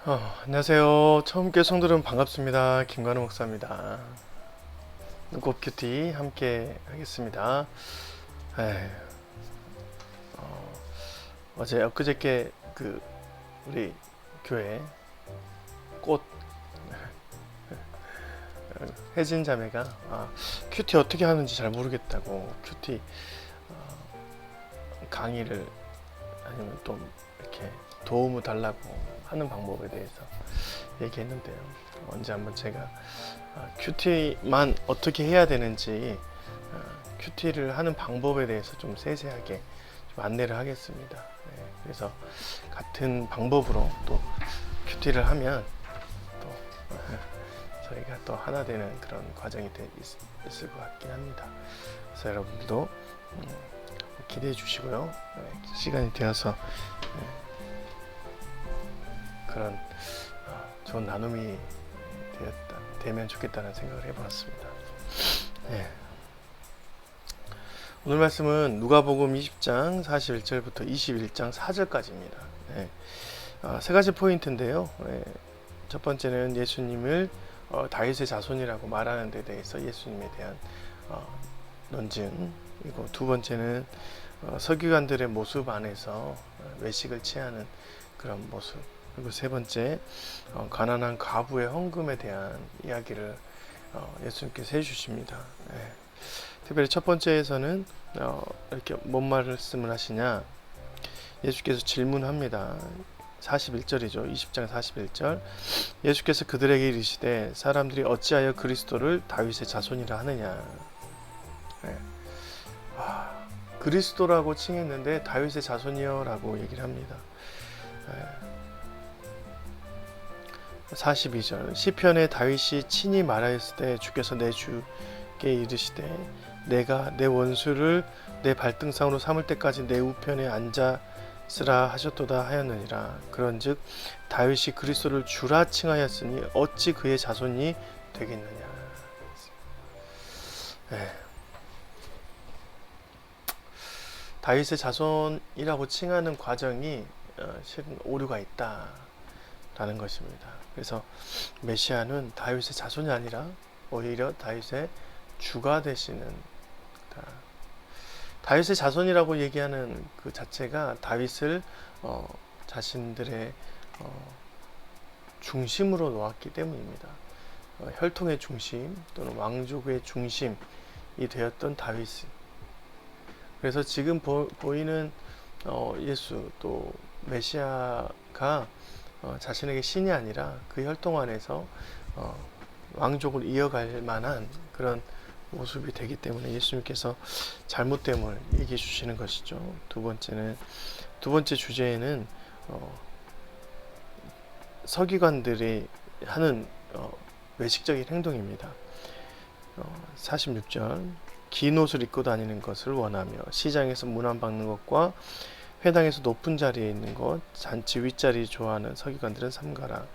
안녕하세요. 처음 께성들은 반갑습니다. 김관우 목사입니다. 눈꽃 큐티 함께 하겠습니다. 에휴, 어제 엊그저께 우리 교회 꽃 혜진 자매가 큐티 어떻게 하는지 잘 모르겠다고 큐티 강의를 아니면 또 이렇게 도움을 달라고 하는 방법에 대해서 얘기했는데요. 언제 한번 제가 큐티만 어떻게 해야 되는지 큐티를 하는 방법에 대해서 좀 세세하게 좀 안내를 하겠습니다. 네, 그래서 같은 방법으로 또 큐티를 하면 또 저희가 또 하나 되는 그런 과정이 있을 것 같긴 합니다. 그래서 여러분들도 기대해 주시고요. 시간이 되어서 그런 좋은 나눔이 되면 좋겠다는 생각을 해보았습니다. 네. 오늘 말씀은 누가복음 20장 41절부터 21장 4절까지입니다. 네. 세 가지 포인트인데요. 네. 첫 번째는 예수님을 다윗의 자손이라고 말하는 데 대해서 예수님에 대한 논증이고, 두 번째는 서기관들의 모습 안에서 외식을 취하는 그런 모습, 그리고 세 번째 가난한 과부의 헌금에 대한 이야기를 예수님께서 해주십니다. 네. 특별히 첫 번째에서는 이렇게 뭔 말씀을 하시냐, 예수께서 질문합니다. 41절이죠. 20장 41절. 예수께서 그들에게 이르시되 사람들이 어찌하여 그리스도를 다윗의 자손이라 하느냐. 네. 그리스도라고 칭했는데 다윗의 자손이여 라고 얘기를 합니다. 42절. 시편에 다윗이 친히 말하였을 때 주께서 내 주께 이르시되 내가 내 원수를 내 발등상으로 삼을 때까지 내 우편에 앉았으라 하셨도다 하였느니라. 그런즉 다윗이 그리스도를 주라 칭하였으니 어찌 그의 자손이 되겠느냐. 다윗의 자손이라고 칭하는 과정이 실은 오류가 있다라는 것입니다. 그래서 메시아는 다윗의 자손이 아니라 오히려 다윗의 주가 되시는, 다윗의 자손이라고 얘기하는 그 자체가 다윗을 자신들의 중심으로 놓았기 때문입니다. 혈통의 중심 또는 왕족의 중심이 되었던 다윗이, 그래서 지금 보이는 예수 또 메시아가 자신에게 신이 아니라 그 혈통 안에서 왕족을 이어갈 만한 그런 모습이 되기 때문에 예수님께서 잘못됨을 얘기해 주시는 것이죠. 두 번째 주제에는 서기관들이 하는 외식적인 행동입니다. 46절. 긴 옷을 입고 다니는 것을 원하며 시장에서 문안 박는 것과 회당에서 높은 자리에 있는 것, 잔치 윗자리 좋아하는 서기관들은 삼가라.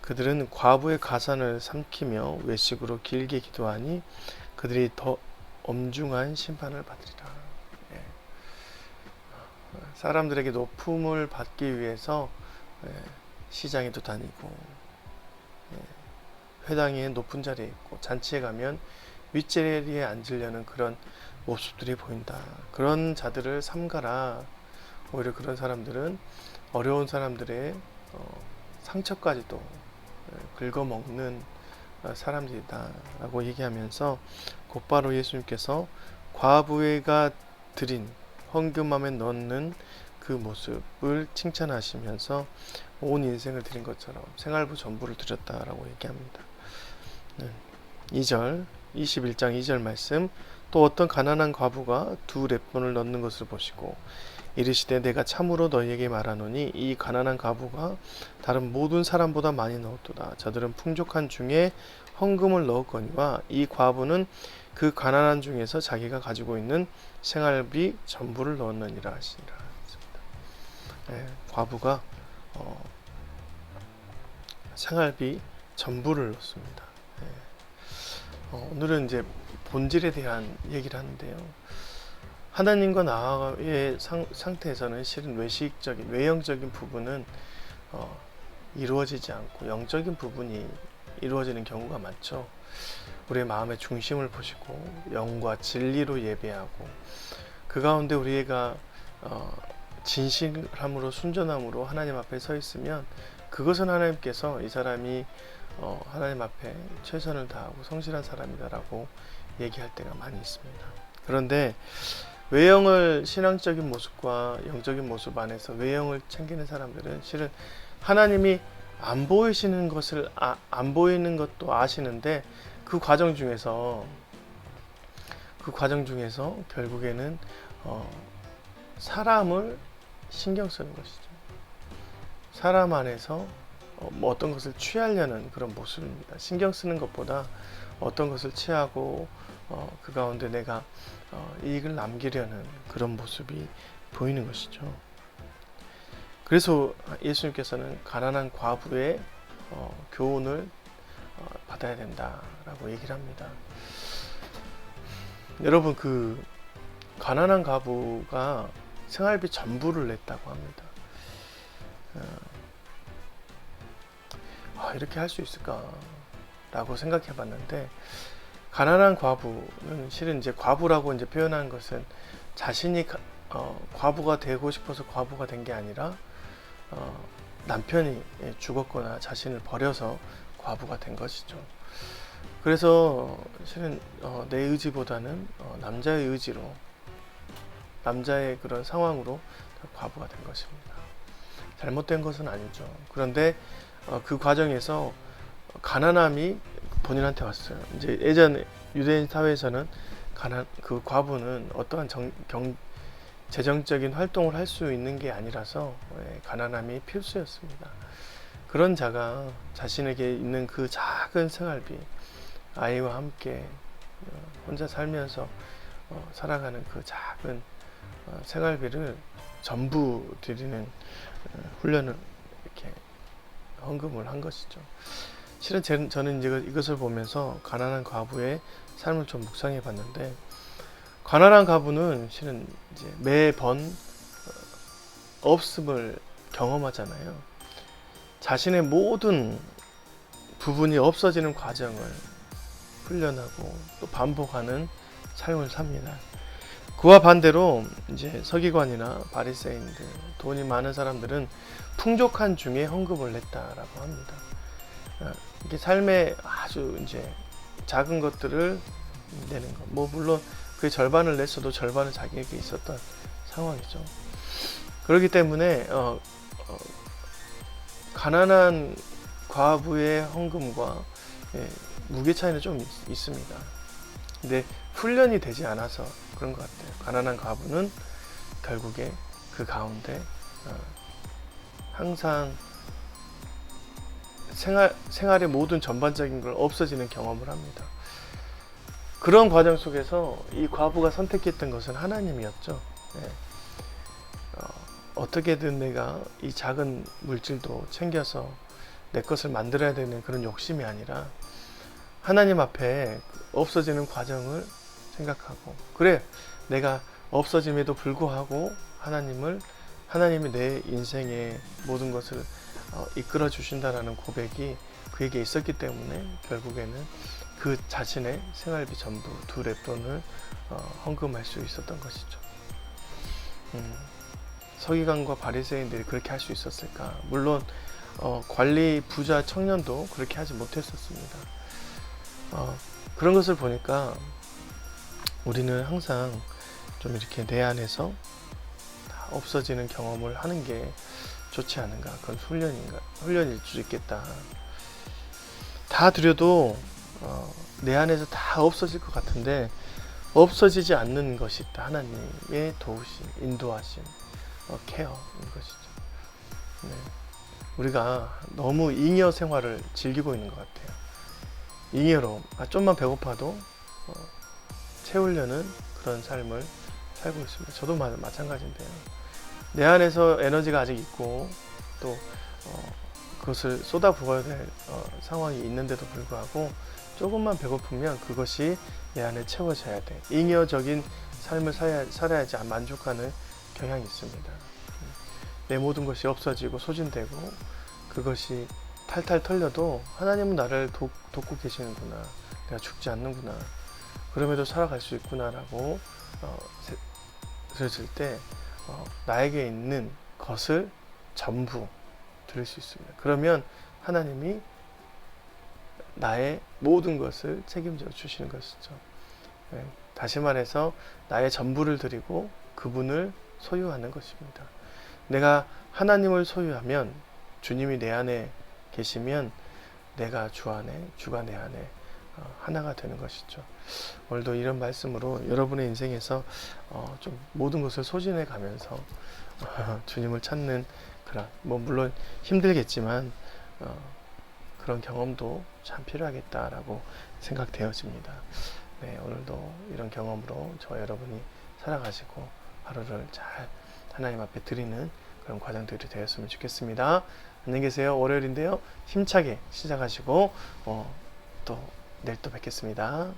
그들은 과부의 가산을 삼키며 외식으로 길게 기도하니 그들이 더 엄중한 심판을 받으리라. 사람들에게 높음을 받기 위해서 시장에도 다니고 회당에 높은 자리에 있고 잔치에 가면 윗자리에 앉으려는 그런 모습들이 보인다. 그런 자들을 삼가라. 오히려 그런 사람들은 어려운 사람들의 상처까지도 긁어먹는 사람들이다 라고 얘기하면서 곧바로 예수님께서 과부가 드린 헌금함에 넣는 그 모습을 칭찬하시면서 온 인생을 드린 것처럼 생활부 전부를 드렸다라고 얘기합니다. 2절 21장 2절 말씀. 또 어떤 가난한 과부가 두 렙돈을 넣는 것을 보시고 이르시되 내가 참으로 너희에게 말하노니 이 가난한 과부가 다른 모든 사람보다 많이 넣었도다. 저들은 풍족한 중에 헌금을 넣었거니와 이 과부는 그 가난한 중에서 자기가 가지고 있는 생활비 전부를 넣었느니라 하시니라. 과부가 생활비 전부를 넣습니다. 오늘은 이제 본질에 대한 얘기를 하는데요. 하나님과 나의 상태에서는 실은 외형적인 부분은 이루어지지 않고 영적인 부분이 이루어지는 경우가 많죠. 우리의 마음의 중심을 보시고 영과 진리로 예배하고 그 가운데 우리가 진실함으로 순전함으로 하나님 앞에 서 있으면 그것은 하나님께서 이 사람이 하나님 앞에 최선을 다하고 성실한 사람이다라고 얘기할 때가 많이 있습니다. 그런데 외형을 신앙적인 모습과 영적인 모습 안에서 외형을 챙기는 사람들은 실은 하나님이 안 보이시는 것을 안 보이는 것도 아시는데 그 과정 중에서 결국에는 사람을 신경 쓰는 것이죠. 사람 안에서 뭐 어떤 것을 취하려는 그런 모습입니다. 신경 쓰는 것보다 어떤 것을 취하고 그 가운데 내가 이익을 남기려는 그런 모습이 보이는 것이죠. 그래서 예수님께서는 가난한 과부의 교훈을 받아야 된다라고 얘기를 합니다. 여러분, 그 가난한 과부가 생활비 전부를 냈다고 합니다. 이렇게 할 수 있을까라고 생각해 봤는데, 가난한 과부는 실은 이제 과부라고 이제 표현한 것은 자신이 과부가 되고 싶어서 과부가 된 게 아니라 남편이 죽었거나 자신을 버려서 과부가 된 것이죠. 그래서 실은 내 의지보다는 남자의 의지로, 남자의 그런 상황으로 과부가 된 것입니다. 잘못된 것은 아니죠. 그런데 그 과정에서 가난함이 본인한테 왔어요. 이제 예전 유대인 사회에서는 그 과부는 어떠한 재정적인 활동을 할 수 있는 게 아니라서 가난함이 필수였습니다. 그런 자가 자신에게 있는 그 작은 생활비, 아이와 함께 혼자 살면서 살아가는 그 작은 생활비를 전부 드리는 훈련을 이렇게 헌금을 한 것이죠. 실은 저는 이제 이것을 보면서 가난한 과부의 삶을 좀 묵상해 봤는데, 가난한 과부는 실은 이제 매번 없음을 경험하잖아요. 자신의 모든 부분이 없어지는 과정을 훈련하고 또 반복하는 삶을 삽니다. 그와 반대로 이제 서기관이나 바리새인들, 돈이 많은 사람들은 풍족한 중에 헌금을 냈다라고 합니다. 이게 삶의 아주 이제 작은 것들을 내는 것. 뭐 물론 그 절반을 냈어도 절반은 자기에게 있었던 상황이죠. 그렇기 때문에 가난한 과부의 헌금과 무게 차이는 좀 있습니다. 근데 훈련이 되지 않아서 그런 것 같아요. 가난한 과부는 결국에 그 가운데 항상 생활의 모든 전반적인 걸 없어지는 경험을 합니다. 그런 과정 속에서 이 과부가 선택했던 것은 하나님이었죠. 어떻게든 내가 이 작은 물질도 챙겨서 내 것을 만들어야 되는 그런 욕심이 아니라 하나님 앞에 없어지는 과정을 생각하고, 그래, 내가 없어짐에도 불구하고 하나님이 내 인생의 모든 것을 이끌어 주신다라는 고백이 그에게 있었기 때문에 결국에는 그 자신의 생활비 전부 2렙돈을 헌금할 수 있었던 것이죠. 서기관과 바리새인들이 그렇게 할 수 있었을까? 물론 관리 부자 청년도 그렇게 하지 못했었습니다. 그런 것을 보니까 우리는 항상 좀 이렇게 내 안에서 다 없어지는 경험을 하는 게 좋지 않은가? 그건 훈련일 수 있겠다. 다 드려도 내 안에서 다 없어질 것 같은데 없어지지 않는 것이 있다. 하나님의 도우심, 인도하심, 케어인 것이죠. 네. 우리가 너무 잉여 생활을 즐기고 있는 것 같아요. 잉여로 좀만 배고파도 채우려는 그런 삶을 살고 있습니다. 저도 마찬가지인데요. 내 안에서 에너지가 아직 있고 또 그것을 쏟아부어야 될 상황이 있는데도 불구하고 조금만 배고프면 그것이 내 안에 채워져야 돼. 잉여적인 삶을 살아야지 만족하는 경향이 있습니다. 내 모든 것이 없어지고 소진되고 그것이 탈탈 털려도 하나님은 나를 돕고 계시는구나. 내가 죽지 않는구나. 그럼에도 살아갈 수 있구나라고 들었을 때 나에게 있는 것을 전부 드릴 수 있습니다. 그러면 하나님이 나의 모든 것을 책임져 주시는 것이죠. 네, 다시 말해서 나의 전부를 드리고 그분을 소유하는 것입니다. 내가 하나님을 소유하면 주님이 내 안에 계시면 내가 주 안에, 주가 내 안에 하나가 되는 것이죠. 오늘도 이런 말씀으로 여러분의 인생에서 좀 모든 것을 소진해 가면서 주님을 찾는 그런, 물론 힘들겠지만 그런 경험도 참 필요하겠다라고 생각되어집니다. 네, 오늘도 이런 경험으로 저와 여러분이 살아가시고 하루를 잘 하나님 앞에 드리는 그런 과정들이 되었으면 좋겠습니다. 안녕히 계세요. 월요일인데요. 힘차게 시작하시고 또 내일 또 뵙겠습니다.